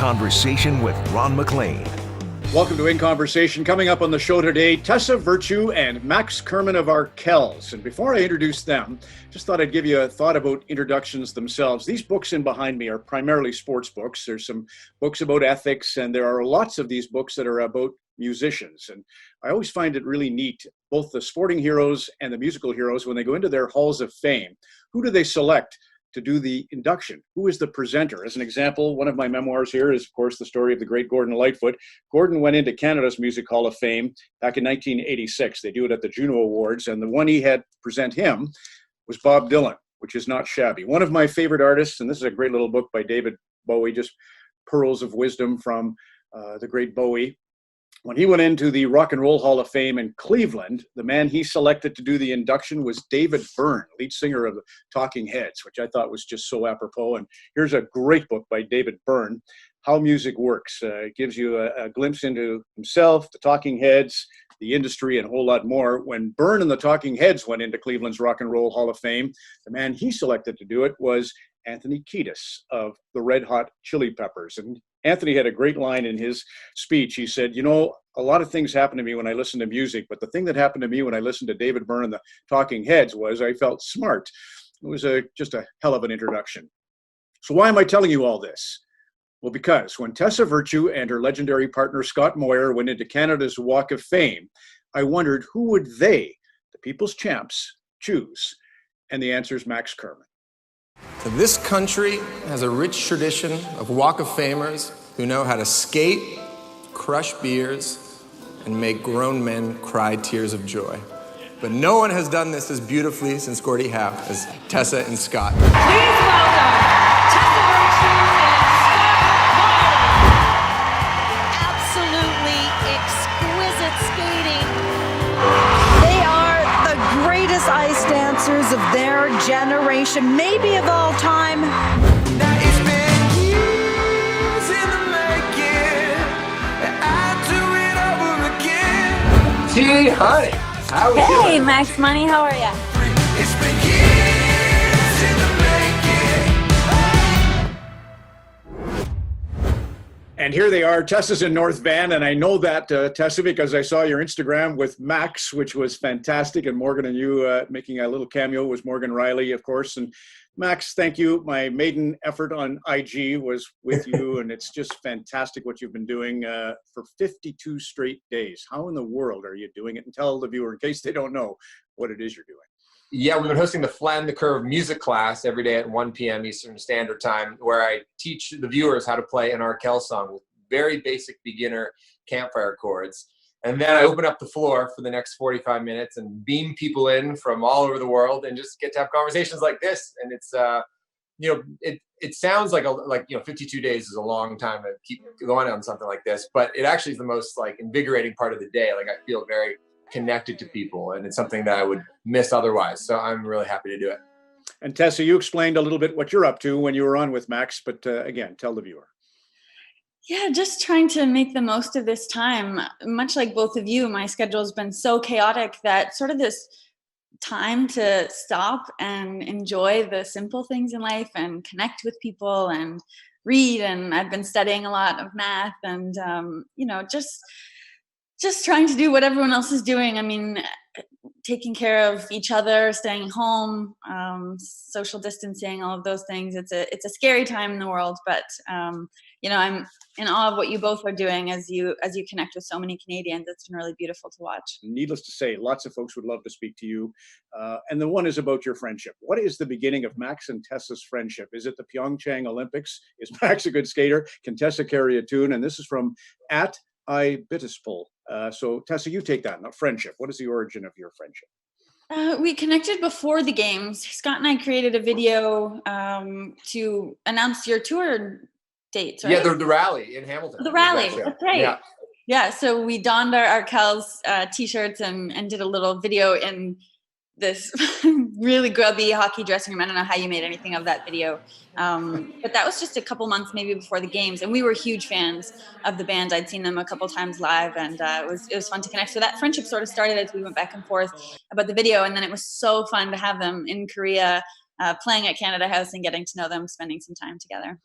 Conversation with Ron McLean. Welcome to In Conversation. Coming up on the show today, Tessa Virtue and Max Kerman of Arkels. And before I introduce them, just thought I'd give you a thought about introductions themselves. These books in behind me are primarily sports books. There's some books about ethics, and there are lots of these books that are about musicians. And I always find it really neat, both the sporting heroes and the musical heroes, when they go into their halls of fame, who do they select to do the induction? Who is the presenter? As an example, one of my memoirs here is, of course, the story of the great Gordon Lightfoot. Gordon went into Canada's Music Hall of Fame back in 1986. They do it at the Juno Awards, and the one he had present him was Bob Dylan, which is not shabby. One of my favorite artists, and this is a great little book by David Bowie, just pearls of wisdom from the great Bowie. When he went into the Rock and Roll Hall of Fame in Cleveland, the man he selected to do the induction was David Byrne, lead singer of the Talking Heads, which I thought was just so apropos. And here's a great book by David Byrne, How Music Works. It gives you a glimpse into himself, the Talking Heads, the industry, and a whole lot more. When Byrne and the Talking Heads went into Cleveland's Rock and Roll Hall of Fame, the man he selected to do it was Anthony Kiedis of the Red Hot Chili Peppers. And Anthony had a great line in his speech. He said, you know, a lot of things happen to me when I listen to music, but the thing that happened to me when I listened to David Byrne and the Talking Heads was I felt smart. It was just a hell of an introduction. So why am I telling you all this? Well, because when Tessa Virtue and her legendary partner Scott Moir went into Canada's Walk of Fame, I wondered who would they, the people's champs, choose? And the answer is Max Kerman. This country has a rich tradition of Walk of Famers who know how to skate, crush beers, and make grown men cry tears of joy. But no one has done this as beautifully since Gordy Happ as Tessa and Scott. Please welcome Tessa Virtue and Scott Moir. Absolutely exquisite skating. They are the greatest ice dancers of their generation, maybe of all time. Hey, honey. How are you doing? Hey, Max Money, how are ya? It's been years in the making. And here they are. Tessa's in North Van, and I know that, Tessa, because I saw your Instagram with Max, which was fantastic, and Morgan and you making a little cameo was Morgan Riley, of course. And Max, thank you. My maiden effort on IG was with you, and it's just fantastic what you've been doing for 52 straight days. How in the world are you doing it? And tell the viewer, in case they don't know, what it is you're doing. Yeah, we've been hosting the Flatten the Curve music class every day at 1 p.m. Eastern Standard Time, where I teach the viewers how to play an Arkell song with very basic beginner campfire chords. And then I open up the floor for the next 45 minutes and beam people in from all over the world and just get to have conversations like this. And it's, it sounds like 52 days is a long time to keep going on something like this, but it actually is the most invigorating part of the day. I feel very connected to people, and it's something that I would miss otherwise. So I'm really happy to do it. And Tessa, you explained a little bit what you're up to when you were on with Max, but again, tell the viewer. Yeah, just trying to make the most of this time. Much like both of you, my schedule has been so chaotic that sort of this time to stop and enjoy the simple things in life and connect with people and read. And I've been studying a lot of math and, just trying to do what everyone else is doing. I mean, taking care of each other, staying home, social distancing, all of those things. It's a scary time in the world, but I'm in awe of what you both are doing as you connect with so many Canadians. It's been really beautiful to watch. Needless to say, lots of folks would love to speak to you. And the one is about your friendship. What is the beginning of Max and Tessa's friendship? Is it the Pyeongchang Olympics? Is Max a good skater? Can Tessa carry a tune? And this is from @IBitispol. So Tessa, you take that. Not friendship. What is the origin of your friendship? We connected before the games. Scott and I created a video to announce your tour dates, right? Yeah, the rally in Hamilton. The rally, that's right. Yeah, so we donned our Arkell's t-shirts and did a little video in this really grubby hockey dressing room. I don't know how you made anything of that video. But that was just a couple months maybe before the games. And we were huge fans of the band. I'd seen them a couple times live, and it was fun to connect. So that friendship sort of started as we went back and forth about the video. And then it was so fun to have them in Korea playing at Canada House and getting to know them, spending some time together.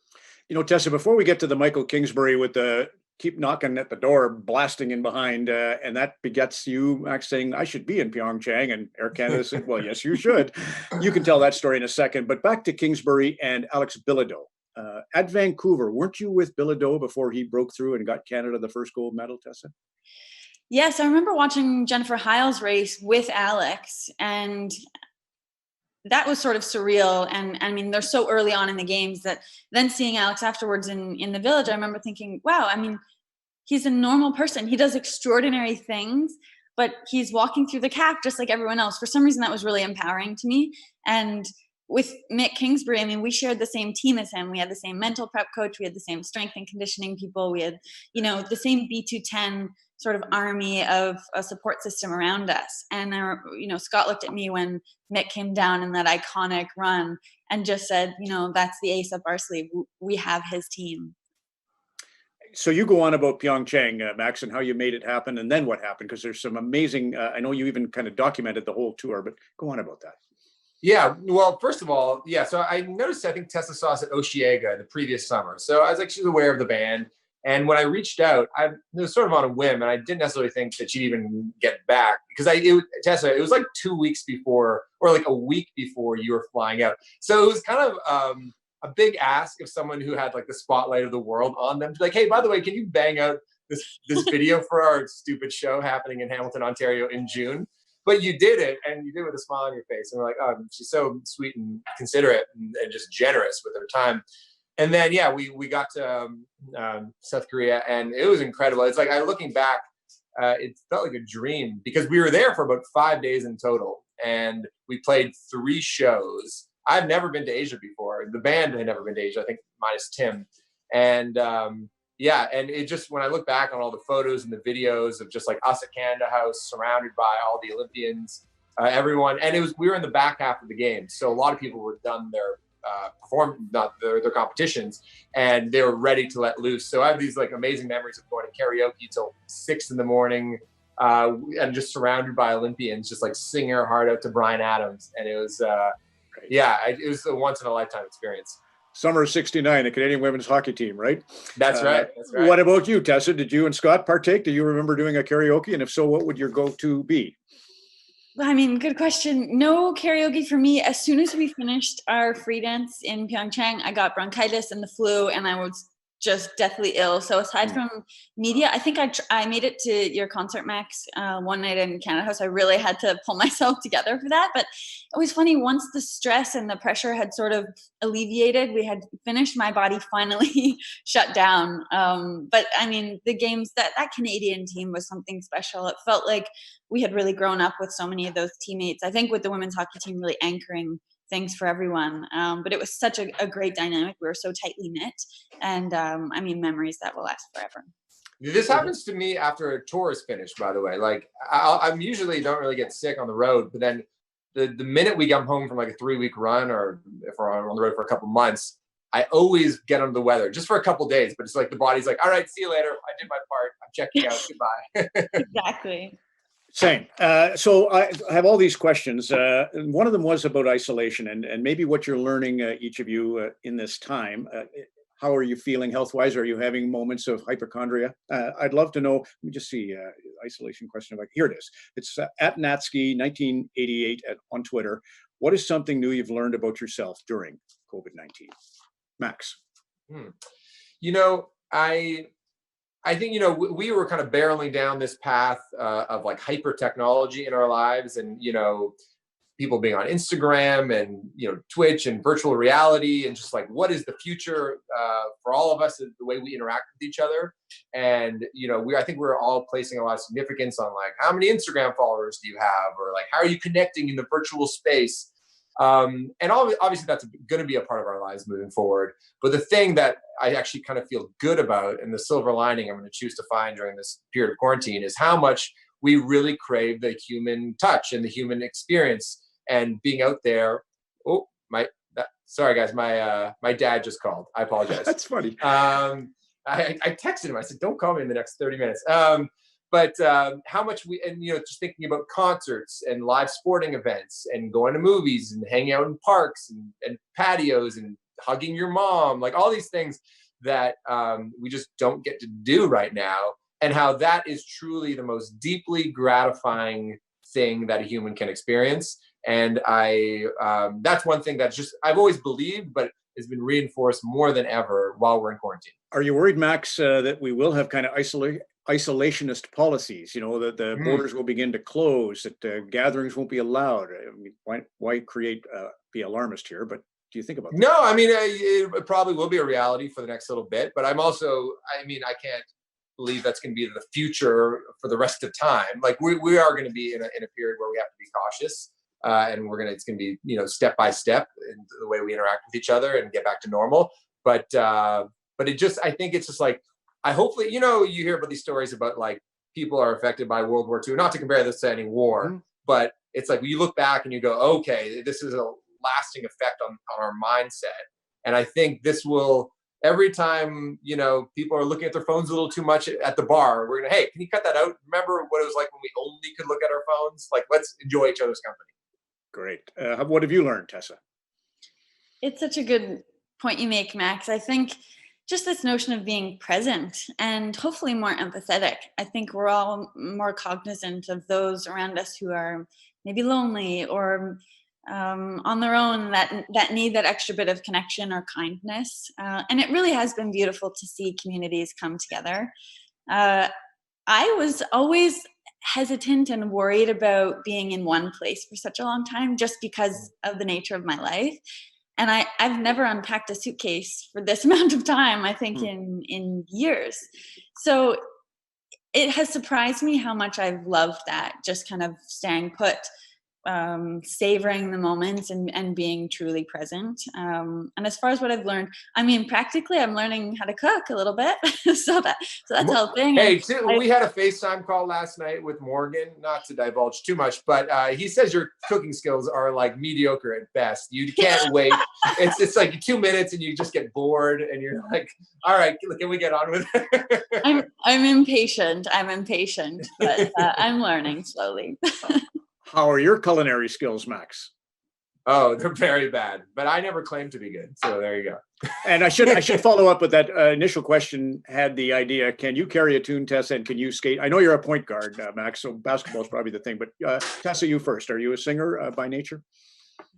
You know, Tessa, before we get to the Michael Kingsbury with the keep knocking at the door, blasting in behind, and that begets you, Max, saying, I should be in Pyeongchang. And Air Canada said, well, yes, you should. You can tell that story in a second. But back to Kingsbury and Alex Bilodeau. At Vancouver, weren't you with Bilodeau before he broke through and got Canada the first gold medal, Tessa? Yes, I remember watching Jennifer Heil's race with Alex, and that was sort of surreal. And I mean, they're so early on in the games that then seeing Alex afterwards in the village, I remember thinking, wow, I mean, he's a normal person. He does extraordinary things, but he's walking through the cap just like everyone else. For some reason, that was really empowering to me. And with Mick Kingsbury, I mean, we shared the same team as him. We had the same mental prep coach. We had the same strength and conditioning people. We had, you know, the same B210 sort of army of a support system around us. And, you know, Scott looked at me when Mick came down in that iconic run and just said, you know, that's the ace up our sleeve. We have his team. So you go on about Pyeongchang, Max, and how you made it happen, and then what happened, because there's some amazing, I know you even kind of documented the whole tour, but go on about that. Yeah, well, first of all, yeah, so I noticed, I think Tessa saw us at Oshiega the previous summer. So I was actually aware of the band. And when I reached out, it was sort of on a whim, and I didn't necessarily think that she'd even get back. Because Tessa, it was like 2 weeks before, or like a week before you were flying out. So it was kind of a big ask of someone who had like the spotlight of the world on them to be like, hey, by the way, can you bang out this video for our stupid show happening in Hamilton, Ontario in June? But you did it, and you did it with a smile on your face. And we're like, oh, she's so sweet and considerate and just generous with her time. And then, yeah, we got to South Korea, and it was incredible. It's like, looking back, it felt like a dream because we were there for about 5 days in total, and we played 3 shows. I've never been to Asia before. The band had never been to Asia, I think, minus Tim. And yeah, and it just, when I look back on all the photos and the videos of just like us at Canada House, surrounded by all the Olympians, everyone, and we were in the back half of the game, so a lot of people were done their their competitions, and they were ready to let loose. So I have these like amazing memories of going to karaoke till 6 a.m. And just surrounded by Olympians, just like singing our heart out to Bryan Adams, and it was it was a once in a lifetime experience. Summer of '69, the Canadian women's hockey team, right? That's right. That's right. What about you, Tessa? Did you and Scott partake? Do you remember doing a karaoke? And if so, what would your go-to be? I mean, good question. No karaoke for me. As soon as we finished our free dance in Pyeongchang, I got bronchitis and the flu, and I was just deathly ill. So aside from media, I think I made it to your concert, Max, one night in Canada House. I really had to pull myself together for that. But it was funny, once the stress and the pressure had sort of alleviated, we had finished, my body finally shut down. But I mean, the games, that Canadian team was something special. It felt like we had really grown up with so many of those teammates. I think with the women's hockey team really anchoring things for everyone. But it was such a great dynamic. We were so tightly knit, and I mean, memories that will last forever. This happens to me after a tour is finished, by the way. Like I'm usually don't really get sick on the road, but then the minute we come home from like a 3-week run, or if we're on the road for a couple months, I always get under the weather just for a couple days. But it's like the body's like, all right, see you later. I did my part. I'm checking out. Goodbye. Exactly. Same. So I have all these questions. And one of them was about isolation and maybe what you're learning, each of you, in this time. How are you feeling health-wise? Are you having moments of hypochondria? I'd love to know. Let me just see. Isolation question. Here it is. It's at Natsky 1988 on Twitter. What is something new you've learned about yourself during COVID-19? Max. You know, I think, you know, we were kind of barreling down this path of like hyper technology in our lives, and, you know, people being on Instagram and, you know, Twitch and virtual reality, and just like, what is the future for all of us, the way we interact with each other. And, you know, I think we're all placing a lot of significance on like, how many Instagram followers do you have? Or like, how are you connecting in the virtual space? And obviously that's going to be a part of our lives moving forward. But the thing that I actually kind of feel good about, and the silver lining I'm going to choose to find during this period of quarantine, is how much we really crave the human touch and the human experience and being out there. Oh, sorry guys, my dad just called. I apologize. That's funny. I texted him. I said, don't call me in the next 30 minutes. but how much and just thinking about concerts and live sporting events and going to movies and hanging out in parks and patios and hugging your mom, like all these things that we just don't get to do right now, and how that is truly the most deeply gratifying thing that a human can experience. And that's one thing that I've always believed, but has been reinforced more than ever while we're in quarantine. Are you worried, Max, that we will have kind of isolationist policies? That the borders will begin to close, that gatherings won't be allowed. I mean, why be alarmist here? But do you think about that? No, I mean, it probably will be a reality for the next little bit, but I can't believe that's going to be the future for the rest of time. Like we are going to be in a period where we have to be cautious, and it's going to be, step by step in the way we interact with each other and get back to normal. But I think it's just like, hopefully, you hear about these stories about like people are affected by World War II, not to compare this to any war, but it's like you look back and you go, okay, this is a lasting effect on our mindset. And I think this will, every time, people are looking at their phones a little too much at the bar, we're going to, hey, can you cut that out? Remember what it was like when we only could look at our phones? Like, let's enjoy each other's company. Great. What have you learned, Tessa? It's such a good point you make, Max. I think just this notion of being present and hopefully more empathetic. I think we're all more cognizant of those around us who are maybe lonely or on their own, that need that extra bit of connection or kindness. And it really has been beautiful to see communities come together. I was always hesitant and worried about being in one place for such a long time just because of the nature of my life. And I've never unpacked a suitcase for this amount of time, I think in years. So it has surprised me how much I've loved that, just kind of staying put, savoring the moments and being truly present. And as far as what I've learned, I mean, practically I'm learning how to cook a little bit. so that's helping. Hey, we had a FaceTime call last night with Morgan, not to divulge too much, but he says your cooking skills are like mediocre at best. You can't wait. It's like 2 minutes and you just get bored and you're like, all right, can we get on with it? I'm impatient, but I'm learning slowly. How are your culinary skills, Max? Oh, they're very bad, but I never claimed to be good. So there you go. And I should follow up with that initial question. Had the idea: can you carry a tune, Tessa, and can you skate? I know you're a point guard, Max, so basketball is probably the thing. But Tessa, you first. Are you a singer by nature?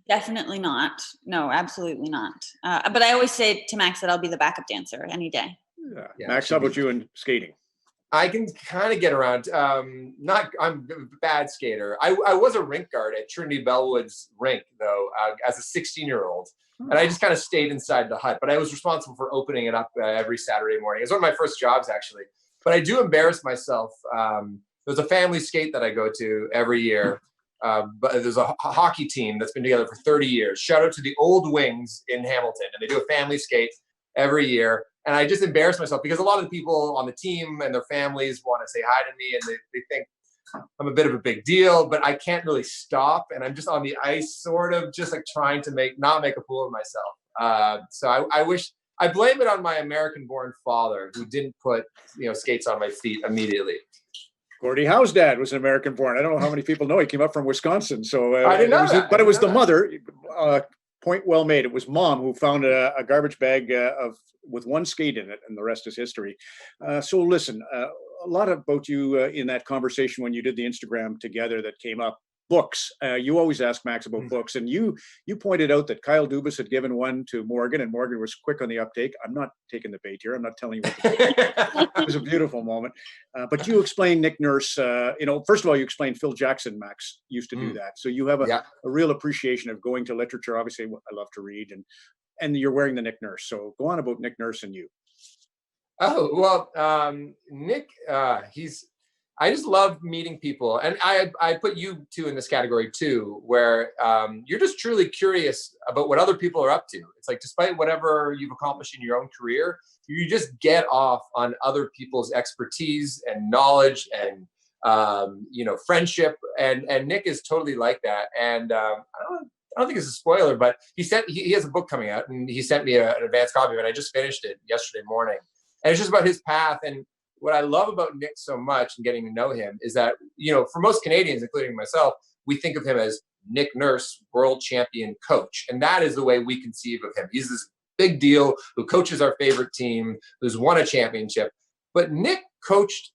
Definitely not. No, absolutely not. But I always say to Max that I'll be the backup dancer any day. Yeah, Max, how about you in skating? I can kind of get around. I'm a bad skater. I was a rink guard at Trinity Bellwood's rink, though, as a 16-year-old. And I just kind of stayed inside the hut. But I was responsible for opening it up every Saturday morning. It was one of my first jobs, actually. But I do embarrass myself. There's a family skate that I go to every year. But there's a hockey team that's been together for 30 years. Shout out to the Old Wings in Hamilton. And they do a family skate every year. And I just embarrass myself because a lot of the people on the team and their families want to say hi to me, and they think I'm a bit of a big deal, but I can't really stop. And I'm just on the ice, sort of just like trying to not make a fool of myself. So I blame it on my American-born father, who didn't put skates on my feet immediately. Gordie Howe's dad was an American-born. I don't know how many people know he came up from Wisconsin. So I didn't know that. But it was the mother. Point well made. It was mom who found a garbage bag with one skate in it, and the rest is history. So listen, a lot about you in that conversation when you did the Instagram together that came up. Books. You always ask Max about books, and you pointed out that Kyle Dubas had given one to Morgan, and Morgan was quick on the uptake. I'm not taking the bait here. I'm not telling you what to do. It was a beautiful moment. But you explained Nick Nurse. First of all, you explained Phil Jackson. Max used to do that, so you have a real appreciation of going to literature. Obviously, I love to read, and you're wearing the Nick Nurse. So go on about Nick Nurse and you. Oh well, Nick, I just love meeting people. And I put you two in this category too, where you're just truly curious about what other people are up to. It's like, despite whatever you've accomplished in your own career, you just get off on other people's expertise and knowledge and, friendship. And Nick is totally like that. And I don't think it's a spoiler, but he has a book coming out, and he sent me an advanced copy of it. I just finished it yesterday morning. And it's just about his path. And what I love about Nick so much and getting to know him is that, for most Canadians, including myself, we think of him as Nick Nurse, world champion coach. And that is the way we conceive of him. He's this big deal who coaches our favorite team, who's won a championship. But Nick coached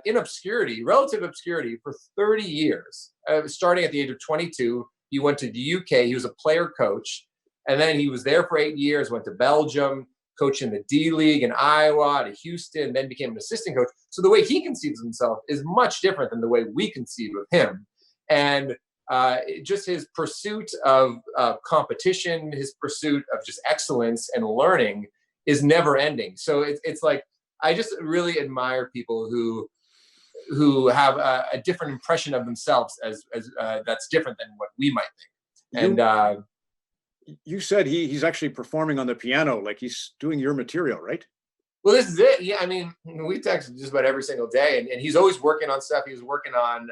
in obscurity, relative obscurity, for 30 years. Starting at the age of 22, he went to the UK. He was a player coach. And then he was there for 8 years, went to Belgium, coached in the D League in Iowa, to Houston, then became an assistant coach. So the way he conceives himself is much different than the way we conceive of him. And just his pursuit of competition, his pursuit of just excellence and learning is never ending. So it's like, I just really admire people who have a different impression of themselves as that's different than what we might think. And you said he's actually performing on the piano, like he's doing your material, right? Well, this is it. Yeah, I mean, we text just about every single day, and he's always working on stuff. He was working on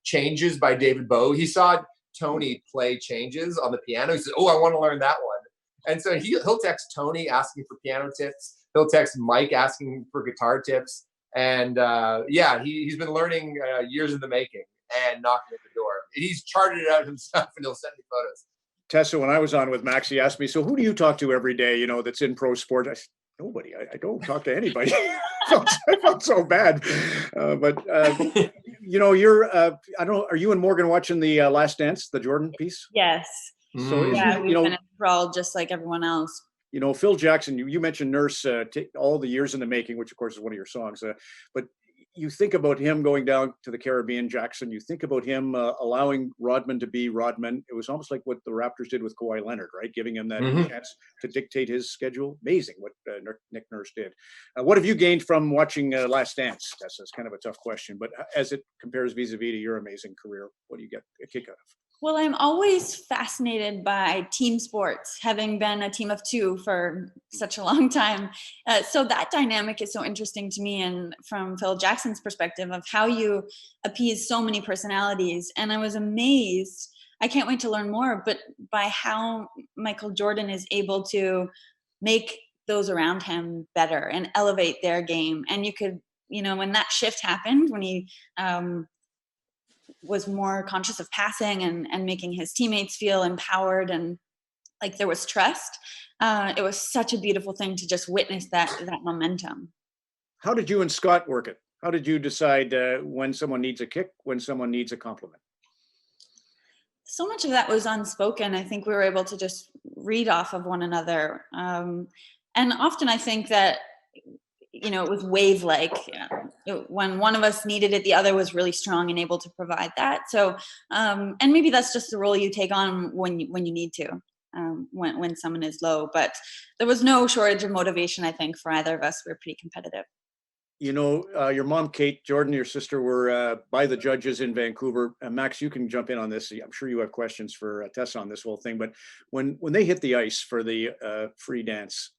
Changes by David Bowie. He saw Tony play Changes on the piano. He said, "Oh, I want to learn that one." And so he'll text Tony asking for piano tips. He'll text Mike asking for guitar tips. And he's been learning years in the making and knocking at the door. He's charted it out himself, and he'll send me photos. Tessa, when I was on with Max, he asked me, "So who do you talk to every day, that's in pro sport?" I said, "Nobody. I don't talk to anybody." I felt so bad. You're, I don't know, are you and Morgan watching the Last Dance, the Jordan piece? Yes. So, yeah, we've been enthralled just like everyone else. Phil Jackson, you mentioned Nurse, all the years in the making, which of course is one of your songs. But you think about him going down to the Caribbean, Jackson. You think about him allowing Rodman to be Rodman. It was almost like what the Raptors did with Kawhi Leonard, right? Giving him that chance to dictate his schedule. Amazing what Nick Nurse did. What have you gained from watching Last Dance? That's kind of a tough question, but as it compares vis-a-vis to your amazing career, what do you get a kick out of? Well, I'm always fascinated by team sports, having been a team of two for such a long time. So that dynamic is so interesting to me, and from Phil Jackson's perspective of how you appease so many personalities. And I was amazed, I can't wait to learn more, but by how Michael Jordan is able to make those around him better and elevate their game. And you could, when that shift happened, when he was more conscious of passing and making his teammates feel empowered and like there was trust. It was such a beautiful thing to just witness that momentum. How did you and Scott work it? How did you decide when someone needs a kick, when someone needs a compliment? So much of that was unspoken. I think we were able to just read off of one another. And often I think that, it was wave-like. When one of us needed it, the other was really strong and able to provide that. So, and maybe that's just the role you take on when you need to, when someone is low. But there was no shortage of motivation, I think, for either of us. We were pretty competitive. Your mom, Kate, Jordan, your sister were by the judges in Vancouver. Max, you can jump in on this. I'm sure you have questions for Tessa on this whole thing. But when they hit the ice for the free dance,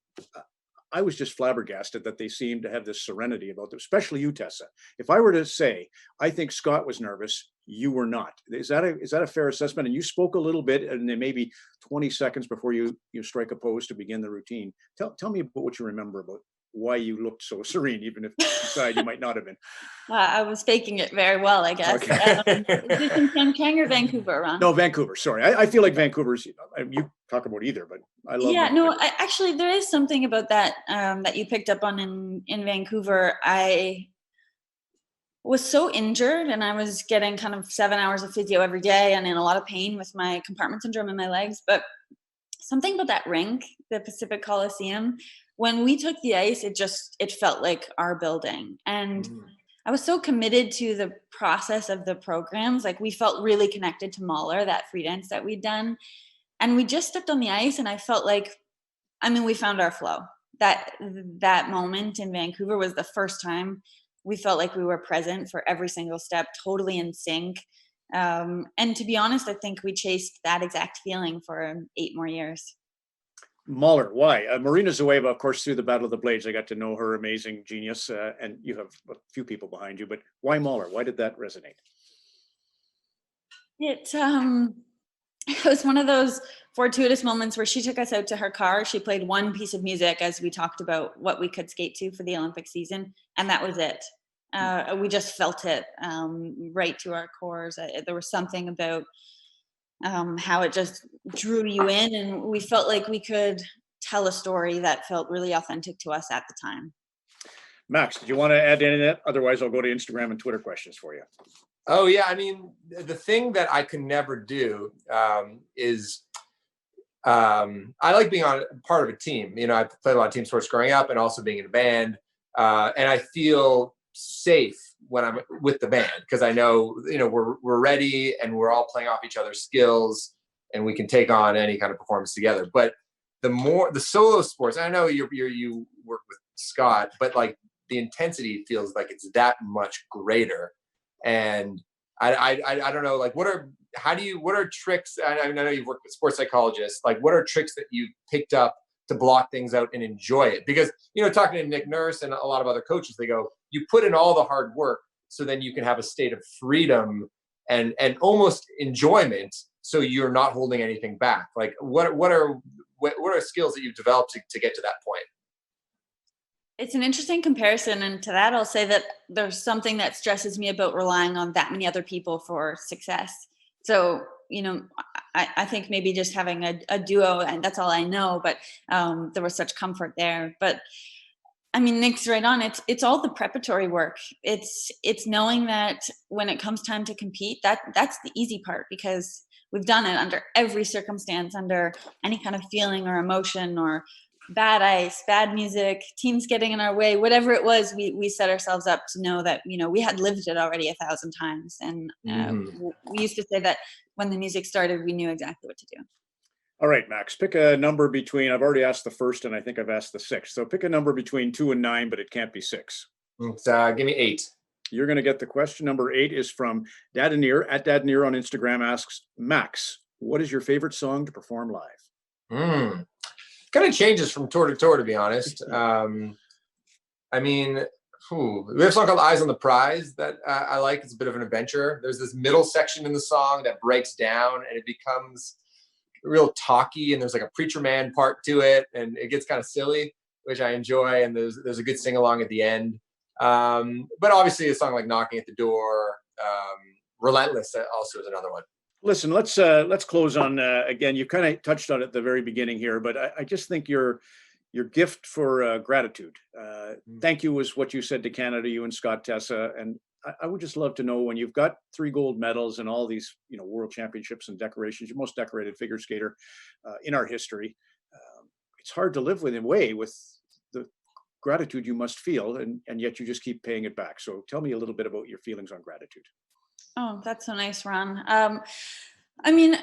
I was just flabbergasted that they seemed to have this serenity about them, especially you, Tessa. If I were to say, I think Scott was nervous, you were not. Is that a fair assessment? And you spoke a little bit, and then maybe 20 seconds before you strike a pose to begin the routine. Tell me about what you remember about why you looked so serene, even if inside you might not have been. I was faking it very well, I guess. Okay. Is this in Kankang or Vancouver, Ron? No, Vancouver. Sorry. I feel like Vancouver's, you talk about either, but I love Vancouver. Actually, there is something about that that you picked up on in Vancouver. I was so injured, and I was getting kind of 7 hours of physio every day and in a lot of pain with my compartment syndrome in my legs. But something about that rink, the Pacific Coliseum, when we took the ice, it felt like our building. And I was so committed to the process of the programs. Like, we felt really connected to Mahler, that free dance that we'd done. And we just stepped on the ice, and I felt like, we found our flow. That moment in Vancouver was the first time we felt like we were present for every single step, totally in sync. And to be honest, I think we chased that exact feeling for 8 more years. Mahler, why? Marina Zueva, of course, through the Battle of the Blades, I got to know her, amazing genius, and you have a few people behind you, but why Mahler? Why did that resonate? It was one of those fortuitous moments where she took us out to her car. She played one piece of music as we talked about what we could skate to for the Olympic season, and that was it. We just felt it right to our cores. There was something about how it just drew you in, and we felt like we could tell a story that felt really authentic to us at the time. Max, did you want to add any of that? Otherwise, I'll go to Instagram and Twitter questions for you. Oh yeah, I mean, the thing that I can never do is I like being on part of a team. You know, I played a lot of team sports growing up, and also being in a band, and I feel safe when I'm with the band because I know, you know, we're ready and we're all playing off each other's skills, and we can take on any kind of performance together. But the solo sports, I know you work with Scott, but like the intensity feels like it's that much greater. And I don't know, like what are tricks? I know you've worked with sports psychologists. Like, what are tricks that you picked up to block things out and enjoy it? Because, you know, talking to Nick Nurse and a lot of other coaches, they go, you put in all the hard work so then you can have a state of freedom and almost enjoyment, so you're not holding anything back. Like, what are skills that you've developed to get to that point? It's an interesting comparison, and to that I'll say that there's something that stresses me about relying on that many other people for success. So, you know, I think maybe just having a duo, and that's all I know, but there was such comfort there. But I mean, Nick's right on. It's all the preparatory work. It's knowing that when it comes time to compete, that's the easy part, because we've done it under every circumstance, under any kind of feeling or emotion or bad ice, bad music, teams getting in our way, whatever it was, we set ourselves up to know that, you know, we had lived it already 1,000 times. And we used to say that when the music started, we knew exactly what to do. All right, Max, pick a number between, I've already asked the first, and I think I've asked the sixth. So pick a number between 2 and 9, but it can't be 6. Give me 8. You're going to get the question. Number 8 is from Dadanir, at Dadanir on Instagram, asks, Max, what is your favorite song to perform live? Kind of changes from tour to tour, to be honest. I mean, we have a song called Eyes on the Prize that I like. It's a bit of an adventure. There's this middle section in the song that breaks down and it becomes real talky, and there's like a preacher man part to it, and it gets kind of silly, which I enjoy. And there's a good sing along at the end. But obviously a song like Knocking at the Door, Relentless also is another one. Listen, let's close on, again, you kind of touched on it at the very beginning here, but I just think your gift for gratitude. Thank you was what you said to Canada, you and Scott, Tessa. And I would just love to know, when you've got 3 gold medals and all these, you know, world championships and decorations, you're most decorated figure skater in our history. It's hard to live with, in a way, with the gratitude you must feel, and yet you just keep paying it back. So tell me a little bit about your feelings on gratitude. Oh, that's so nice, Ron. I mean,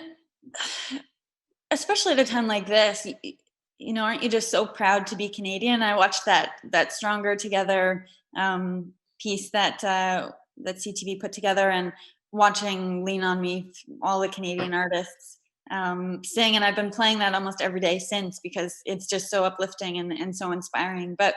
especially at a time like this, you know, aren't you just so proud to be Canadian? I watched that Stronger Together piece that CTV put together, and watching Lean on Me, all the Canadian artists sing, and I've been playing that almost every day since, because it's just so uplifting and so inspiring. But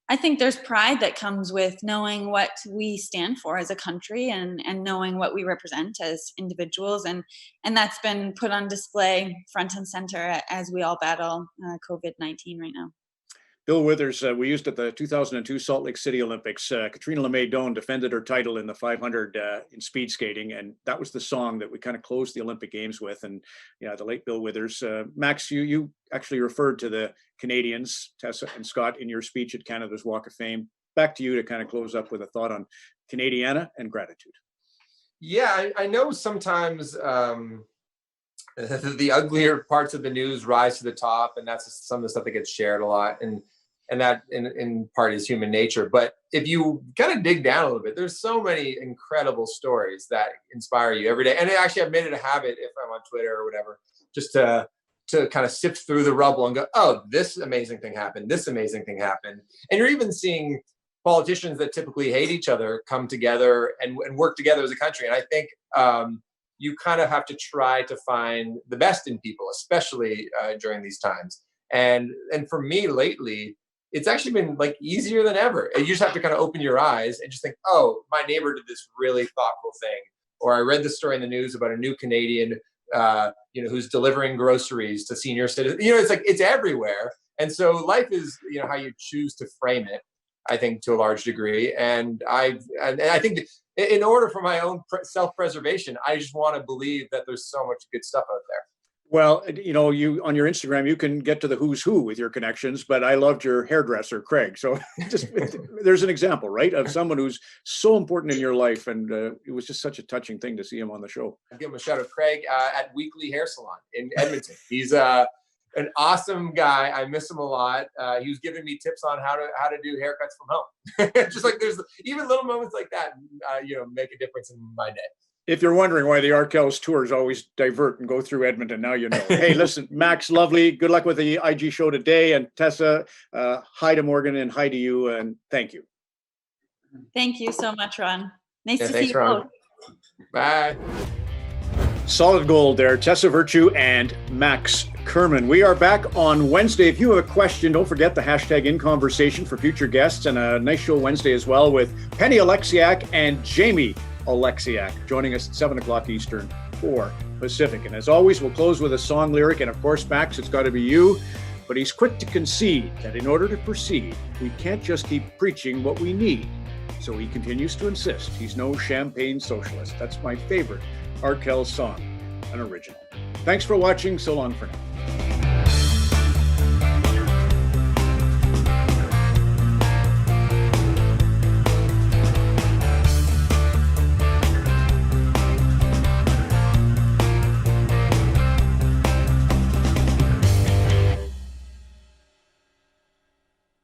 I think there's pride that comes with knowing what we stand for as a country, and knowing what we represent as individuals. And that's been put on display front and center as we all battle COVID-19 right now. Bill Withers, we used at the 2002 Salt Lake City Olympics. Katrina LeMay-Doan defended her title in the 500 in speed skating, and that was the song that we kind of closed the Olympic Games with. And yeah, the late Bill Withers. Max, you actually referred to the Canadians, Tessa and Scott, in your speech at Canada's Walk of Fame. Back to you to kind of close up with a thought on Canadiana and gratitude. Yeah, I know sometimes the uglier parts of the news rise to the top, and that's some of the stuff that gets shared a lot, and that in part is human nature. But if you kind of dig down a little bit, there's so many incredible stories that inspire you every day. And actually, I've made it a habit, if I'm on Twitter or whatever, just to kind of sift through the rubble and go, oh, this amazing thing happened, this amazing thing happened. And you're even seeing politicians that typically hate each other come together and work together as a country. And I think you kind of have to try to find the best in people, especially during these times. And for me lately, it's actually been like easier than ever. You just have to kind of open your eyes and just think, oh, my neighbor did this really thoughtful thing. Or I read this story in the news about a new Canadian, who's delivering groceries to senior citizens. It's like, it's everywhere. And so life is, how you choose to frame it. I think, to a large degree. And I think that in order for my own self-preservation, I just want to believe that there's so much good stuff out there. Well, you on your Instagram, you can get to the who's who with your connections, but I loved your hairdresser, Craig. So just there's an example, right, of someone who's so important in your life. And it was just such a touching thing to see him on the show. I'll give him a shout out, Craig, at Weekly Hair Salon in Edmonton. He's an awesome guy. I miss him a lot. He was giving me tips on how to do haircuts from home. Just like there's even little moments like that, make a difference in my day. If you're wondering why the Arkells tours always divert and go through Edmonton, now you know. Hey, listen, Max, lovely. Good luck with the IG show today. And Tessa, hi to Morgan and hi to you. And thank you. Thank you so much, Ron. Nice to Thanks, see you Ron. both. Bye. Solid gold there. Tessa Virtue and Max Kerman. We are back on Wednesday. If you have a question, don't forget the hashtag #InConversation for future guests, and a nice show Wednesday as well with Penny Alexiak and Jamie Alexiak joining us at 7 o'clock Eastern, 4 Pacific. And as always, we'll close with a song lyric. And of course, Max, it's got to be you. But he's quick to concede that in order to proceed, we can't just keep preaching what we need. So he continues to insist he's no champagne socialist. That's my favorite Arkell song, an original. Thanks for watching. So long for now.